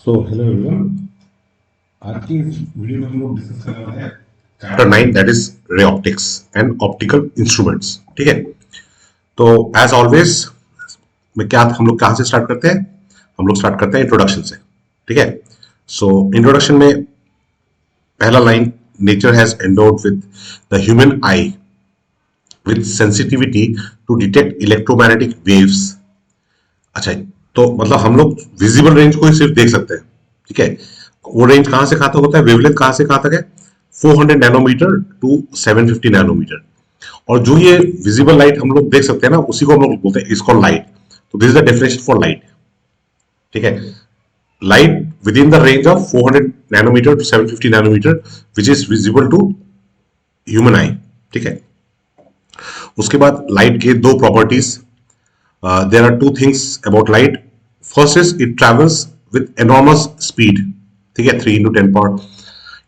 Hello everyone. आज की इस वीडियो में हम लोग डिस्कस करने वाले हैं chapter 9, that is ray optics and optical instruments. ठीक है, तो एज ऑलवेज मैं क्या हम लोग कहाँ से स्टार्ट करते हैं? हम लोग स्टार्ट करते हैं इंट्रोडक्शन से। ठीक है, सो इंट्रोडक्शन में पहला line, nature has endowed with the human eye with sensitivity to detect electromagnetic waves. अच्छा, तो मतलब हम लोग विजिबल रेंज को ही सिर्फ देख सकते हैं। ठीक है, वो रेंज कहां से कहां तक होता है, वेवलेंथ कहां से कहां तक है? 400 नैनोमीटर टू 750 नैनोमीटर। और जो ये विजिबल लाइट हम लोग देख सकते हैं ना, उसी को हम लोग बोलते हैं, इसको लाइट। तो this is the definition for light. ठीक है, light within the range of 400 nanometre to 750 nanometre which is visible to human eye. ठीक है, उसके बाद लाइट के दो properties, there are two things about light. First is it travels with enormous speed. ठीक है, 3 into 10 power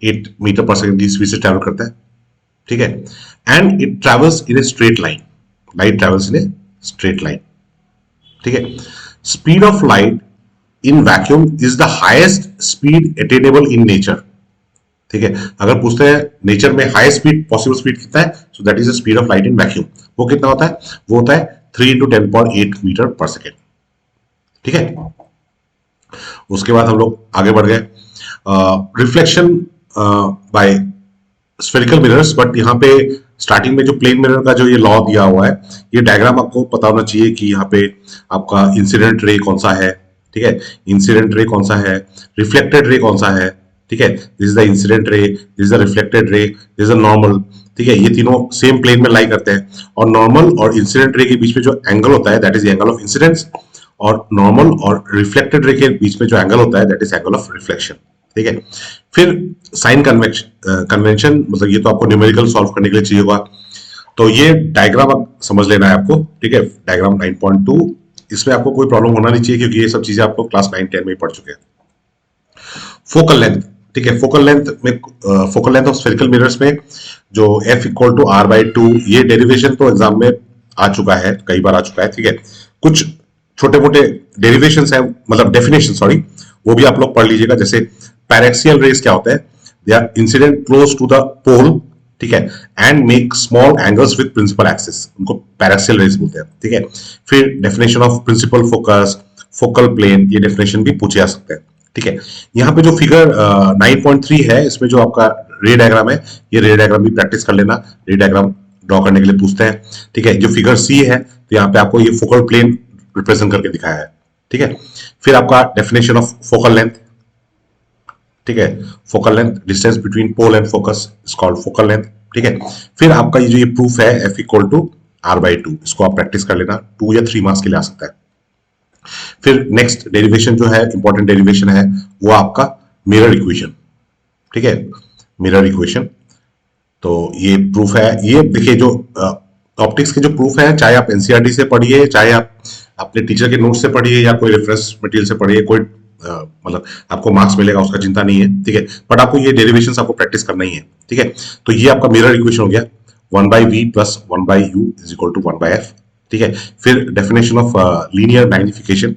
8 मीटर पर second की स्पीड से ट्रैवल करता है। ठीक है, and it travels in a straight line. Light travels in a straight line. ठीक है, speed of light in vacuum is the highest speed attainable in nature. ठीक है, अगर पूछते हैं नेचर में हाई स्पीड पॉसिबल स्पीड कितना है, so that is the speed of light in vacuum. वो कितना होता है? वो होता है 3 into 10 power 8 मीटर पर सेकेंड। ठीक है, उसके बाद हम लोग आगे बढ़ गए reflection by spherical mirrors. But यहाँ पे स्टार्टिंग में जो प्लेन मिरर का जो ये लॉ दिया हुआ है, ये डायग्राम आपको पता होना चाहिए कि यहाँ पे आपका इंसिडेंट रे कौन सा है। ठीक है, इंसिडेंट रे कौन सा है, रिफ्लेक्टेड रे कौन सा है। ठीक है, this is the incident ray, this is the reflected ray, this is the normal. ठीक है, ये तीनों सेम प्लेन में लाई करते हैं, और नॉर्मल और इंसिडेंट रे के बीच में जो एंगल होता है that is angle of incidence, और नॉर्मल और रिफ्लेक्टेड रे के बीच में जो एंगल होता है that is angle of reflection. ठीक है, फिर साइन कन्वेंशन, मतलब ये तो आपको न्यूमेरिकल सॉल्व करने के लिए चाहिए होगा, तो ये डायग्राम आप समझ लेना है आपको। ठीक है, डायग्राम 9.2, इसमें आपको कोई प्रॉब्लम होना नहीं चाहिए क्योंकि ये सब चीजें आपको क्लास 9-10 में ही पढ़ चुके हैं। फोकल लेंथ, ठीक है, फोकल लेंथ में focal length of spherical mirrors में जो F इक्वल टू R/2, ये डेरिवेशन तो एग्जाम में आ चुका है, कई बार आ चुका है। ठीक है, कुछ छोटे मोटे डेरिवेशन है, मतलब डेफिनेशन, सॉरी, वो भी आप लोग पढ़ लीजिएगा। जैसे पैरेक्सियल रेज क्या होता है, they are incident close to the pole. ठीक है, and make small angles with principal axis, उनको पैरेक्सियल रेज बोलते हैं। ठीक है, फिर definition of principal focus, focal plane, ये डेफिनेशन भी पूछे जा सकते हैं। ठीक है, यहाँ पे जो फिगर 9.3 है, इसमें जो आपका रे डायग्राम है, ये रे डायग्राम भी प्रैक्टिस कर लेना। रे डायग्राम ड्रॉ करने के लिए पूछते हैं। ठीक है, जो फिगर सी है, तो यहाँ पे आपको ये फोकल प्लेन रिप्रेजेंट करके दिखाया है। ठीक है, फिर आपका डेफिनेशन ऑफ फोकल लेंथ। ठीक है, focal length, distance between pole and focus is called focal length. ठीक है, फिर आपका ये जो ये प्रूफ है F इक्वल टू R/2, इसको आप प्रैक्टिस कर लेना, 2 या 3 मार्क्स के लिए आ सकता है। फिर नेक्स्ट डेरिवेशन जो है, इंपॉर्टेंट डेरिवेशन है, वो आपका मिरर इक्वेशन। ठीक है, मिरर इक्वेशन, तो ये प्रूफ है। ये देखिए, जो ऑप्टिक्स के जो प्रूफ है, चाहे आप एनसीईआरटी से पढ़िए, चाहे आप अपने टीचर के नोट से पढ़िए, या कोई रेफरेंस मटेरियल से पढ़िए, कोई मतलब आपको मार्क्स मिलेगा, उसका चिंता नहीं है। ठीक है, बट आपको ये डेरिवेशन आपको प्रैक्टिस करना ही है। ठीक है, तो ये आपका मिरर इक्वेशन हो गया, 1/v plus 1/u is equal to 1/f। ठीक है, फिर definition of linear magnification,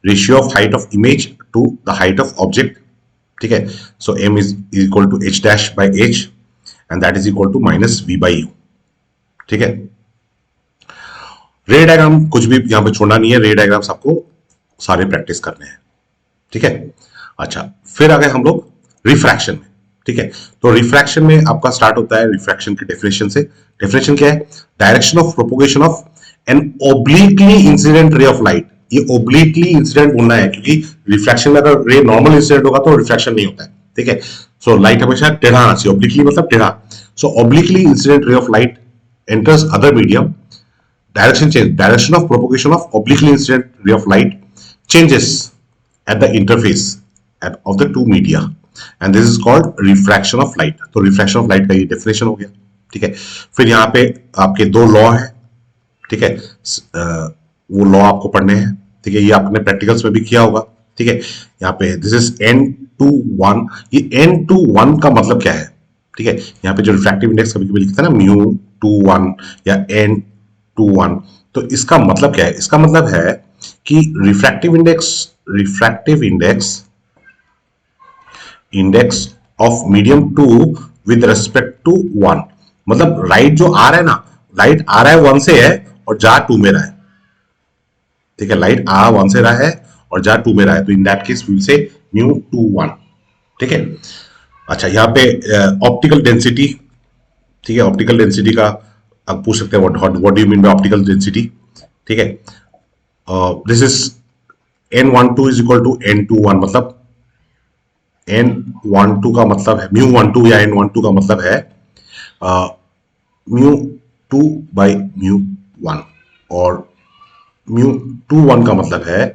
ratio of height of image to the height of object. ठीक है, so m is equal to h'/h and that is equal to -v/u। ठीक है, रे diagram कुछ भी यहां पे छोड़ना नहीं है, रे डायग्राम्स आपको सारे प्रैक्टिस करने हैं। ठीक है, अच्छा, फिर आ गए हम लोग रिफ्रैक्शन में। ठीक है, तो रिफ्रैक्शन में आपका स्टार्ट होता है रिफ्रैक्शन की डेफिनेशन से। डेफिनेशन क्या है? Direction of propagation of an obliquely incident ray of light. ये ओब्लिकली इंसिडेंट बोलना है क्योंकि रिफ्रैक्शन में अगर रे नॉर्मल इंसिडेंट होगा तो रिफ्रैक्शन नहीं होता है। ठीक है, सो लाइट हमेशा टेढ़ा आना चाहिए, ओब्लिकली मतलब टेढ़ा। So obliquely incident ray of light enters other medium, direction change, direction of propagation of obliquely incident ray of light changes at the interface of the two media and this is called refraction of light। तो refraction of light का ये definition हो गया। ठीक है, फिर यहाँ पे आपके दो लॉ है। ठीक है, वो लॉ आपको पढ़ने हैं। ठीक है, ये आपने प्रैक्टिकल्स में भी किया होगा। ठीक है, यहाँ पे दिस इज n/1। ये n/1 का मतलब क्या है? ठीक है, यहाँ पे जो रिफ्रैक्टिव इंडेक्स कभी कभी लिखता है ना, μ/1 या n/1, तो इसका मतलब क्या है? इसका मतलब है कि refractive index index of medium two with respect to one, मतलब राइट जो आ रहा है ना, लाइट आ रहा है वन से है और जा टू में रहा है, ठीक है, लाइट आ वन से रहा है और जा टू में रहा है, तो in that case will say mu two one, ठीक है। अच्छा, यहाँ पे ऑप्टिकल डेंसिटी, ठीक है, ऑप्टिकल डेंसिटी का आप पूछ सकते हैं what do you mean by optical density, ठीक है। This is n12 is equal to n21, मतलब n12 का मतलब है μ12 या n12 का मतलब है μ2 बाई μ1 और μ21 का मतलब है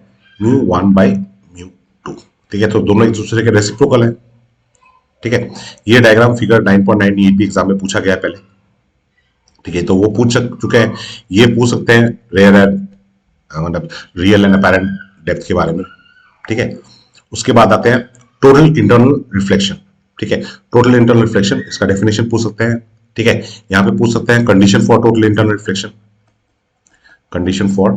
μ1 बाई μ2, ठीक है। तो दोनों एक दूसरे के रेसिप्रोकल है, ठीक है। ये डायग्राम फिगर 9.9 ईपी एग्जाम में पूछा गया है पहले, ठीक है, तो वो पूछ चुके हैं। ये पूछ सकते हैं रेयर एंड मतलब रियल एंड अपैरेंट डेप्थ के बारे में, ठीक है। उसके बाद आते हैं टोटल इंटरनल रिफ्लेक्शन, ठीक है। टोटल इंटरनल रिफ्लेक्शन, इसका डेफिनेशन पूछ सकते हैं, ठीक है। यहाँ पे पूछ सकते हैं condition for total internal reflection, condition for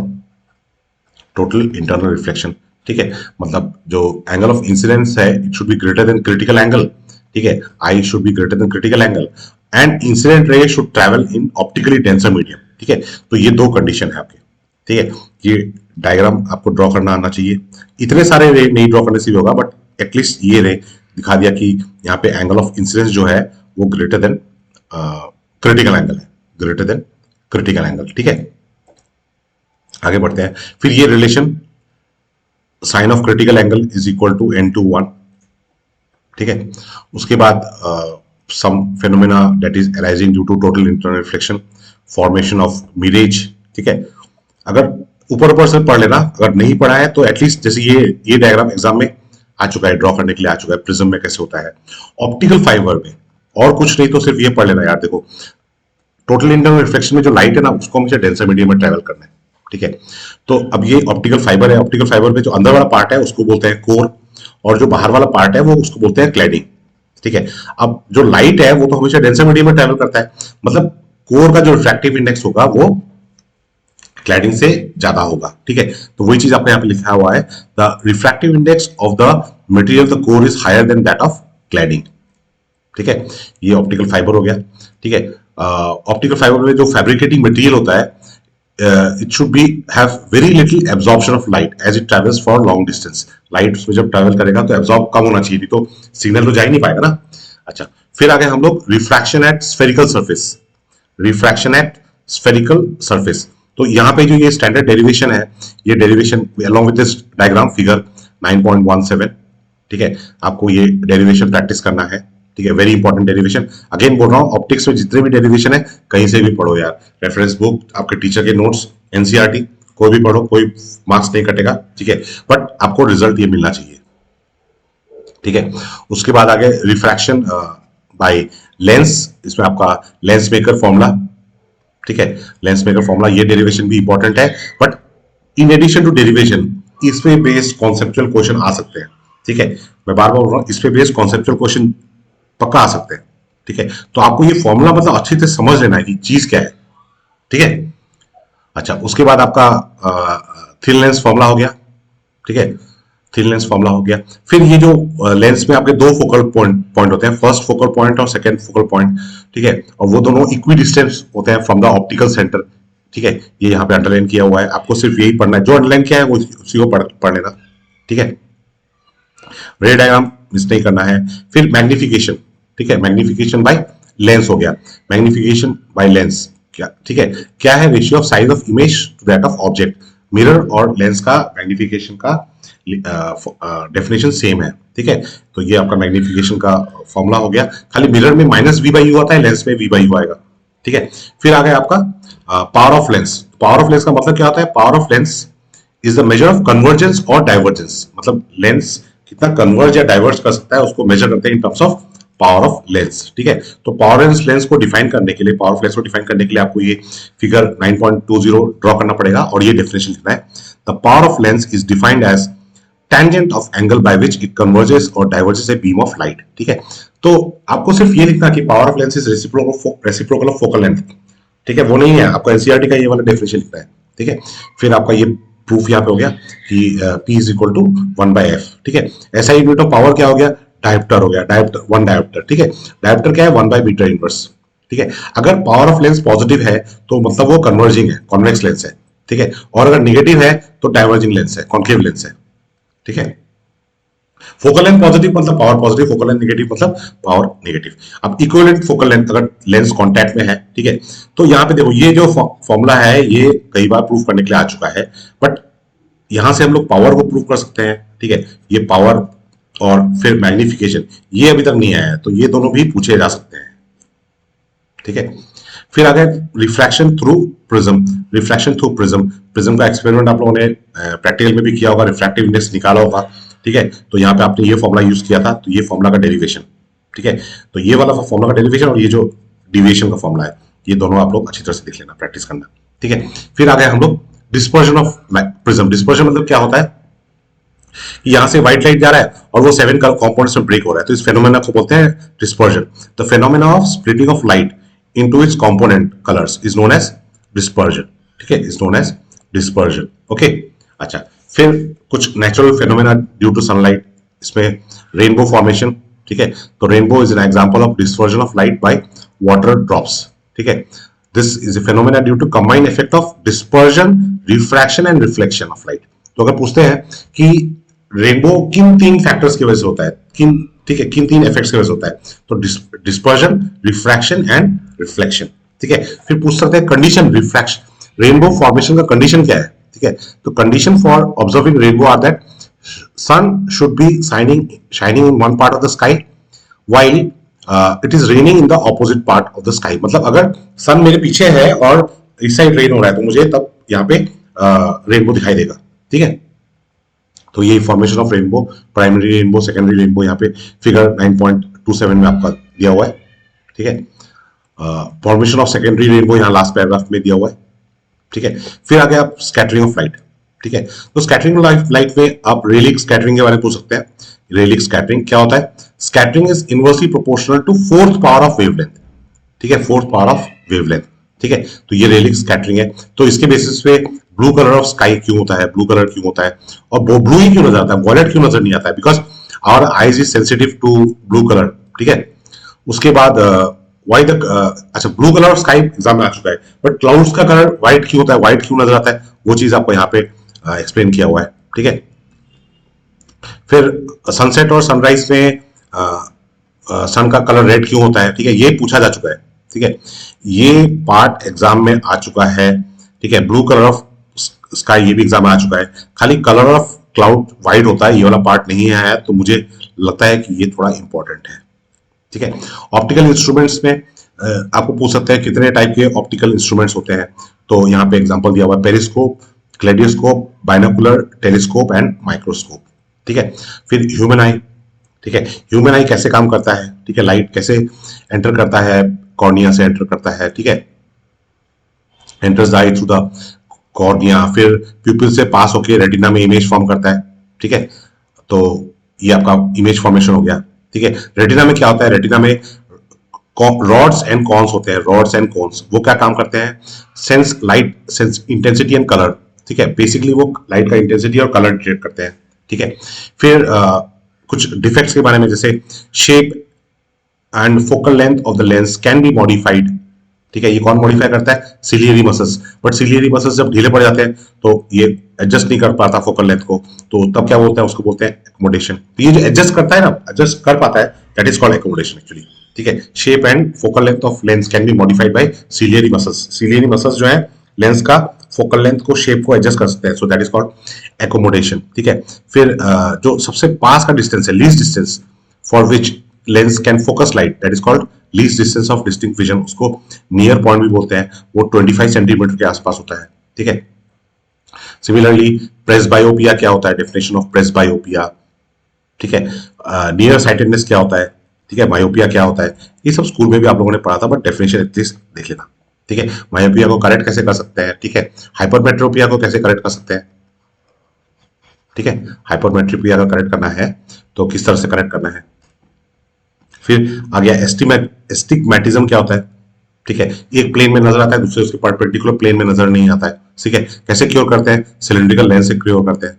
total internal reflection, ठीक है। मतलब जो एंगल ऑफ इंसिडेंस है it should be greater than critical angle, ठीक है, I should be greater than critical angle and incident ray should travel in optically denser medium, ठीक है। तो ये दो कंडीशन है आपके, ठीक है। ये डायग्राम आपको ड्रॉ करना आना चाहिए, इतने सारे रे नहीं ड्रॉ करने से भी होगा, बट एटलीस्ट ये रे दिखा दिया कि यहाँ पे एंगल ऑफ इंसिडेंस जो है वो ग्रेटर देन क्रिटिकल एंगल है, ग्रेटर देन क्रिटिकल एंगल, ठीक है। आगे बढ़ते हैं, फिर ये relation sine of critical angle is equal to n21, ठीक है। उसके बाद some phenomena that is arising due to total internal reflection, formation of mirage, ठीक है। अगर ऊपर से पढ़ लेना, अगर नहीं पढ़ा है तो एटलीस्ट जैसे ये डायग्राम एग्जाम में आ चुका है, ड्रॉ करने के लिए आ चुका है, प्रिज्म में कैसे होता है, ऑप्टिकल फाइबर में, और कुछ नहीं तो सिर्फ ये पढ़ लेना यार। देखो टोटल इंटरनल रिफ्लेक्शन में जो लाइट है ना उसको हमेशा डेंसर मीडियम में ट्रैवल करना है, ठीक है। तो अब ये ऑप्टिकल फाइबर है, ऑप्टिकल फाइबर में जो अंदर वाला पार्ट है उसको बोलते हैं कोर, और जो बाहर वाला पार्ट है वो उसको बोलते हैं क्लैडिंग, ठीक है। अब जो लाइट है वो तो हमेशा डेंसर मीडियम में ट्रैवल करता है, मतलब कोर का जो रिफ्रैक्टिव इंडेक्स होगा वो क्लैडिंग से ज्यादा होगा, ठीक है। तो वही चीज आपने यहाँ पे लिखा हुआ है, the refractive index of the material the core is higher than that of cladding, ठीक है। ये ऑप्टिकल फाइबर हो गया, ठीक है। ऑप्टिकल फाइबर में जो फैब्रिकेटिंग मटेरियल होता है it should be have very little absorption of light as it travels for long distance, light उसमें जब ट्रैवल करेगा तो एब्जॉर्ब कम होना चाहिए, तो सिग्नल तो जा ही नहीं पाएगा ना। अच्छा, फिर आगे हम लोग refraction at spherical surface, refraction at spherical surface, तो यहाँ पे जो ये स्टैंडर्ड डेरिवेशन है, ये derivation along with this diagram figure 9.17, ठीक है। आपको ये डेरिवेशन प्रैक्टिस करना है, ठीक है, वेरी इंपॉर्टेंट डेरिवेशन। अगेन बोल रहा हूँ, ऑप्टिक्स में जितने भी डेरिवेशन है कहीं से भी पढ़ो यार, रेफरेंस बुक, आपके टीचर के नोट्स, एनसीईआरटी, कोई भी पढ़ो, कोई मार्क्स नहीं कटेगा, ठीक है, बट आपको रिजल्ट ये मिलना चाहिए, ठीक है। उसके बाद आगे रिफ्रैक्शन बाय लेंस, इसमें आपका लेंस मेकर फॉर्मूला, ठीक है, लेंस मेकर फॉर्मूला, ये डेरिवेशन भी इंपॉर्टेंट है, but in addition to derivation इसमें बेस्ड कॉन्सेप्चुअल क्वेश्चन आ सकते हैं, ठीक है। मैं बार बार बोल रहा हूँ, इस पे बेस्ड कॉन्सेप्चुअल क्वेश्चन पक्का आ सकते हैं, ठीक है। तो आपको ये फॉर्मूला मतलब अच्छे से समझ लेना है कि चीज क्या है, ठीक है। अच्छा, उसके बाद आपका थिन लेंस फॉर्मूला हो गया, ठीक है, थिन लेंस फॉर्मूला हो गया। फिर ये जो लेंस में आपके दो फोकल पॉइंट होते हैं, फर्स्ट फोकल पॉइंट और सेकंड फोकल पॉइंट, ठीक है, और वो दोनों इक्वी डिस्टेंस होते हैं फ्रॉम द ऑप्टिकल सेंटर, ठीक है। ये यहाँ पे अंडरलाइन किया हुआ है, आपको सिर्फ यही पढ़ना है, जो अंडरलाइन किया है वो उसी को पढ़ लेना, ठीक है। रे डायग्राम मिस नहीं करना है। फिर मैग्निफिकेशन, ठीक है, मैग्निफिकेशन बाय लेंस हो गया, मैग्निफिकेशन बाय लेंस क्या, ठीक है, क्या है ratio of size of image to that of object, mirror और लेंस का मैग्निफिकेशन का डेफिनेशन सेम है, ठीक है। तो ये आपका मैग्निफिकेशन का फॉर्मूला हो गया, खाली मिरर में -v/u आता है, लेंस में v/u आएगा, ठीक है। फिर आ गया आपका power of lens, power of lens का मतलब क्या होता है, power of lens is the measure of convergence और डाइवर्जेंस, मतलब लेंस कितना कन्वर्ज या डाइवर्स कर सकता है उसको मेजर करते हैं इन terms of power of lens, ठीक है। तो पावर ऑफ लेंस को डिफाइन करने के लिए, पावर ऑफ लेंस को डिफाइन करने के लिए आपको ये फिगर 9.20 ड्रॉ करना पड़ेगा और ये डेफिनेशन लिखना है, the power of lens is defined as tangent of angle by which it converges or diverges a beam of light, ठीक है। तो आपको सिर्फ ये लिखना कि power of lens is reciprocal of focal length, ठीक है, वो नहीं है, आपको एनसीईआरटी का ये वाला डेफिनेशन लिखना है, ठीक है। फिर आपका ये प्रूफ यहाँ पे हो गया कि P is equal to 1/f, ठीक है। ऐसा यूनिट ऑफ पावर क्या हो गया, डायोप्टर हो गया, डायोप्टर, वन डायोप्टर, ठीक है। डायोप्टर क्या है? 1/मीटर इनवर्स, ठीक है। अगर पावर ऑफ लेंस पॉजिटिव है तो मतलब वो कन्वर्जिंग है, कॉन्वेक्स लेंस है, ठीक है। और अगर निगेटिव है तो डाइवर्जिंग लेंस है, कॉन्केव लेंस है, ठीक है। फोकल लेंथ पॉजिटिव मतलब power positive, focal length negative मतलब पावर नेगेटिव। अब इक्विवेलेंट फोकल लेंथ अगर लेंस कांटेक्ट में है, ठीक है, तो यहाँ पे देखो ये जो फॉर्मूला है ये कई बार प्रूफ करने के लिए आ चुका है, बट यहां से हम लोग पावर को प्रूव कर सकते हैं, ठीक है। ये पावर और फिर मैग्निफिकेशन ये अभी तक नहीं आया है, तो ये दोनों भी पूछे जा सकते हैं, ठीक है। फिर आगे refraction through prism, refraction through prism, prism का एक्सपेरिमेंट आप लोगों ने प्रैक्टिकल में भी किया होगा, रिफ्रैक्टिव इंडेक्स निकाला होगा, ठीक है। तो यहाँ पे आपने ये फॉर्मूला यूज किया था, तो ये फॉर्मूला का डेरिवेशन, ठीक है। तो ये वाला फॉर्मूला का डेरिवेशन और ये जो डिविएशन का फॉर्मूला है, ये दोनों आप लोग अच्छी तरह से देख लेना, प्रैक्टिस करना, ठीक है। फिर आगे हम लोग डिस्पर्जन ऑफ प्रिज्म, डिस्पर्जन मतलब क्या होता है? यहां से व्हाइट लाइट जा रहा है और वो 7 कंपाउंड्स में ब्रेक हो रहा है, तो इस फेनोमेना को बोलते हैं dispersion. The phenomena of splitting of light into its component colours is known as dispersion, ठीक है, is known as dispersion, okay. अच्छा, फिर कुछ natural phenomena due to sunlight, इसमें रेनबो फॉर्मेशन, ठीक है। तो rainbow is an example of dispersion of light by water drops, ठीक है। This is a phenomena due to combined effect of dispersion, refraction and reflection of light. तो अगर पूछते हैं कि रेनबो किन 3 फैक्टर्स की वजह से होता है, किन, ठीक है, किन 3 इफेक्ट्स की वजह से होता है, तो डिस्पर्जन, रिफ्रैक्शन एंड रिफ्लेक्शन, ठीक है। फिर पूछ सकते हैं कंडीशन रिफ्रैक्शन, रेनबो फॉर्मेशन का कंडीशन क्या है, ठीक है। तो condition for observing rainbow are that sun should be shining in one part of the sky while it is raining in the opposite part of the sky। मतलब अगर सन मेरे पीछे है और इस साइड रेन हो रहा है तो मुझे तब यहाँ पे रेनबो दिखाई देगा, ठीक है। तो ये formation of rainbow, primary rainbow, secondary rainbow, यहाँ पे फिगर 9.27 में आपका दिया हुआ है, ठीक है। फॉर्मेशन ऑफ सेकेंडरी रेनबो यहाँ लास्ट पैराग्राफ में दिया हुआ है, ठीक है। फिर आगे आप स्कैटरिंग ऑफ लाइट, ठीक है। तो स्कैटरिंग लाइट में आप रेलिक स्कैटरिंग के बारे में पूछ सकते हैं। रेलिक स्कैटरिंग क्या होता है? Scattering is inversely proportional to 4th power of wavelength, ठीक है, 4th पावर ऑफ वेवलेंथ, ठीक है। तो ये रेलिक स्कैटरिंग है। तो इसके बेसिस पे ब्लू कलर ऑफ स्काई क्यों होता है, ब्लू कलर क्यों होता है, और वो ब्लू ही क्यों नजर आता है, वॉयलेट क्यों नजर नहीं आता है? Because our eyes is sensitive to blue colour, ठीक है। उसके बाद व्हाइट, अच्छा, blue colour of sky exam में आ चुका है, बट क्लाउड्स का कलर व्हाइट क्यों होता है, व्हाइट क्यों नजर आता है, वो चीज आपको यहाँ पे एक्सप्लेन किया हुआ है, ठीक है। फिर सनसेट और सनराइज में सन का कलर रेड क्यों होता है, ठीक है, ये पूछा जा चुका है, ठीक है। ये पार्ट एग्जाम में आ चुका है, ठीक है। ब्लू कलर ऑफ स्काई ये भी एग्जाम में आ चुका है। खाली कलर ऑफ क्लाउड व्हाइट होता है, ये वाला पार्ट नहीं है, तो मुझे लगता है कि ये थोड़ा इंपॉर्टेंट है, ठीक है। ऑप्टिकल इंस्ट्रूमेंट्स में आपको पूछ सकते हैं कितने टाइप के ऑप्टिकल इंस्ट्रूमेंट्स होते हैं। तो यहाँ पे एग्जांपल दिया हुआ है, periscope, kaleidoscope, binocular, telescope and microscope, ठीक है। फिर ह्यूमन आई, ठीक है, ह्यूमन आई कैसे काम करता है, ठीक है, लाइट कैसे एंटर करता है, कॉर्निया से एंटर करता है, ठीक है, enters the I through the cornea, फिर प्यूपिल से पास होकर रेटिना में इमेज फॉर्म करता है, ठीक है। तो ये आपका इमेज फॉर्मेशन हो गया, ठीक है। रेटिना में क्या होता है? रेटिना में रॉड्स एंड कॉन्स होते हैं, रॉड्स एंड कॉन्स, वो क्या काम करते हैं? Sense light, sense intensity and colour, ठीक है, बेसिकली वो लाइट का इंटेंसिटी और कलर डिटेक्ट करते हैं, ठीक है। फिर कुछ डिफेक्ट्स के बारे में, जैसे shape and focal length of the lens can be modified, ठीक है। ये कौन मॉडिफाई करता है? Ciliary muscles. But ciliary muscles जब ढीले पड़ जाते हैं तो ये एडजस्ट नहीं कर पाता फोकल लेंथ को, तो तब क्या बोलते हैं? उसको बोलते हैं एकोमोडेशन। तो ये जो एडजस्ट करता है ना, एडजस्ट कर पाता है, that is called accommodation actually, ठीक है। Shape and focal length of lens can be modified by ciliary muscles. Ciliary muscles जो है लेंस का फोकल लेंथ को, शेप को एडजस्ट कर सकते हैं, सो दैट इज कॉल्ड एकोमोडेशन, ठीक है। फिर जो सबसे पास का डिस्टेंस है, least distance for which lens can focus light, that is called least distance of distinct vision, उसको नियर पॉइंट भी बोलते हैं, वो 25 सेंटीमीटर के आसपास होता है, ठीक है। सिमिलरली प्रेसबायोपिया क्या होता है? डेफिनेशन ऑफ प्रेसबायोपिया, ठीक है। नियर साइटेडनेस क्या होता है, ठीक है। मायोपिया क्या होता है? ये सब स्कूल में भी आप लोगों ने पढ़ा था, बट डेफिनेशन एटलीस्ट देख लेना, ठीक है। मायोपिया को करेक्ट कैसे कर सकते हैं, ठीक है। हाइपरमेट्रोपिया को कैसे करेक्ट कर सकते हैं, ठीक है। हाइपरमेट्रोपिया का करेक्ट करना है तो किस तरह से करेक्ट करना है। फिर आ गया एस्टिग्मेटिज्म क्या होता है, ठीक है। एक प्लेन में नजर आता है, दूसरे उसके परपेंडिकुलर प्लेन में नजर नहीं आता है, ठीक है। कैसे क्योर करते हैं? सिलिंड्रिकल लेंस से क्योर करते हैं।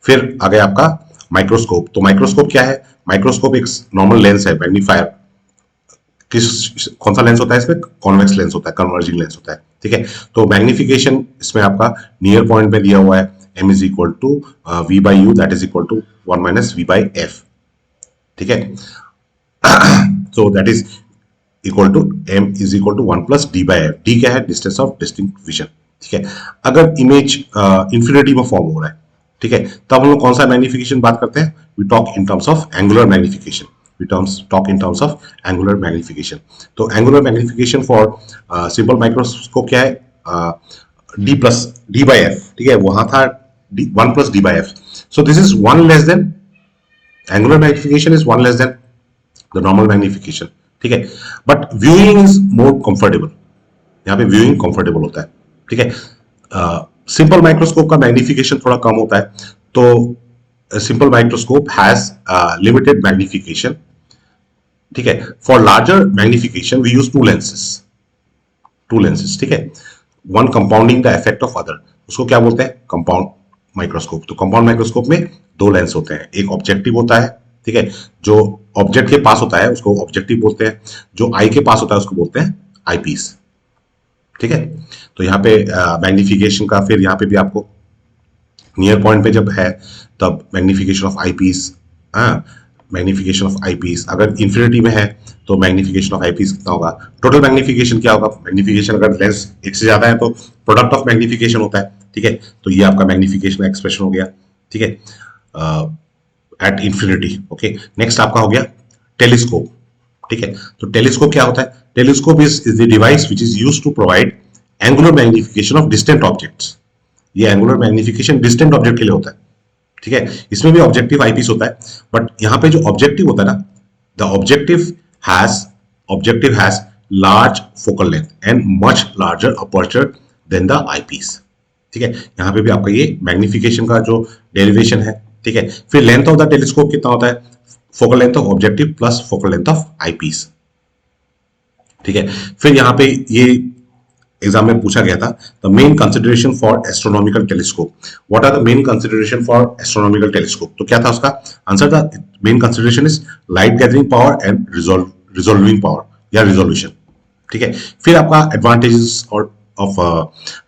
फिर आ गया आपका माइक्रोस्कोप, तो माइक्रोस्कोप क्या है? माइक्रोस्कोप एक नॉर्मल लेंस है, मैग्नीफायर। कौन सा लेंस होता है इसमें? कॉन्वेक्स लेंस होता है, कन्वर्जिंग लेंस होता है, ठीक है। तो मैग्निफिकेशन इसमें आपका नियर पॉइंट में दिया हुआ है, m is equal to v by u, that is equal to 1 minus v by f, ठीक है। So that is equal to m is equal to 1 plus d by f. d क्या है? Distance of distinct vision, ठीक है। अगर image infinity में form हो रहा है, ठीक है, तब हम लोग कौन सा मैग्निफिकेशन बात करते हैं? We talk in terms of angular magnification, we talk in terms of angular magnification. तो angular magnification for simple microscope क्या है? d plus d by f, ठीक है, वहां था 1 plus d by f. So this is 1 less than, angular magnification is 1 less than the normal magnification, ठीक है। But viewing is more comfortable, यहाँ पे viewing comfortable होता है, ठीक है। सिंपल माइक्रोस्कोप का मैग्निफिकेशन थोड़ा कम होता है, तो simple microscope has limited magnification, ठीक है। For larger magnification we use two lenses, ठीक है। One compounding the effect of other, उसको क्या बोलते हैं? Compound microscope. तो कंपाउंड माइक्रोस्कोप में दो लेंस होते हैं, एक ऑब्जेक्टिव होता है, ठीक है, जो ऑब्जेक्ट के पास होता है उसको ऑब्जेक्टिव बोलते हैं, जो आई के पास होता है उसको बोलते हैं आईपीस, ठीक है। तो यहाँ पे मैग्निफिकेशन का, फिर यहाँ पे भी आपको नियर पॉइंट पे जब है तब magnification of eyepiece, magnification of eyepiece. अगर इंफिनिटी में है तो मैग्निफिकेशन ऑफ आईपीस कितना होगा? टोटल मैग्निफिकेशन क्या होगा? मैग्निफिकेशन अगर लेंस एक से ज्यादा है तो प्रोडक्ट ऑफ मैग्निफिकेशन होता है, ठीक है। तो ये आपका मैग्निफिकेशन का एक्सप्रेशन हो गया, ठीक है, एट इंफिनिटी। ओके, नेक्स्ट आपका हो गया टेलीस्कोप, ठीक है। तो टेलीस्कोप क्या होता है? Telescope is the device which is used to provide angular magnification of distant objects. ये एंगुलर मैग्निफिकेशन डिस्टेंट ऑब्जेक्ट के लिए होता है, ठीक है। इसमें भी ऑब्जेक्टिव आईपीस होता है, बट यहां पे जो ऑब्जेक्टिव होता है ना, the objective has large focal length and much larger aperture than the eyepiece, ठीक है। यहां पे भी आपका ये मैग्निफिकेशन का जो डेरिवेशन है, ठीक है। फिर लेंथ ऑफ द टेलीस्कोप कितना होता है? Focal length of objective plus focal length of eyepiece, ठीक है। फिर यहां पे ये एग्जाम में पूछा गया था, the main consideration for astronomical telescope, what are the main consideration for astronomical telescope? तो क्या था उसका answer? The main consideration is light gathering power and resolving power या रिजोल्यूशन, ठीक है। फिर आपका एडवांटेजेस और ऑफ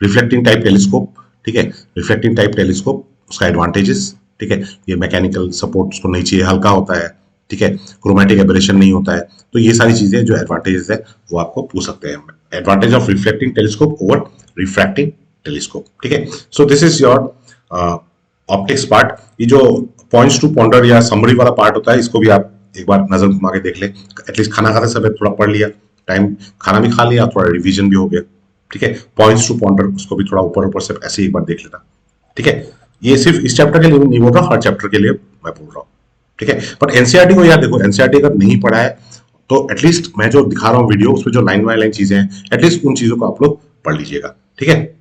रिफ्लेक्टिंग टाइप टेलीस्कोप, ठीक है। रिफ्लेक्टिंग टाइप टेलीस्कोप, उसका एडवांटेजेस, ठीक है, ये मैकेनिकल सपोर्ट उसको नहीं चाहिए, हल्का होता है, ठीक है, क्रोमेटिक एबरेशन नहीं होता है। तो ये सारी चीजें जो एडवांटेजेस है वो आपको पूछ सकते हैं, advantage of reflecting telescope over refracting telescope, ठीक है। So this is your optics part. ये जो पॉइंट्स टू पॉन्डर या समरी वाला पार्ट होता है, इसको भी आप एक बार नजर घुमा के देख ले, एटलीस्ट खाना खाते समय थोड़ा पढ़ लिया, टाइम खाना भी खा लिया, थोड़ा रिवीजन भी हो गया, ठीक है। पॉइंट्स टू पॉन्डर उसको भी थोड़ा ऊपर ऊपर से ऐसे एक बार देख लेना, ठीक है। ये सिर्फ इस चैप्टर के लिए नहीं बोल रहा, हर चैप्टर के लिए मैं बोल रहा हूँ, ठीक है। बट एनसीईआरटी को यार देखो, एनसीईआरटी अगर नहीं पढ़ा है तो एटलीस्ट मैं जो दिखा रहा हूँ वीडियो, उसमें जो लाइन बाय लाइन चीजें हैं, एटलीस्ट उन चीजों को आप लोग पढ़ लीजिएगा, ठीक है।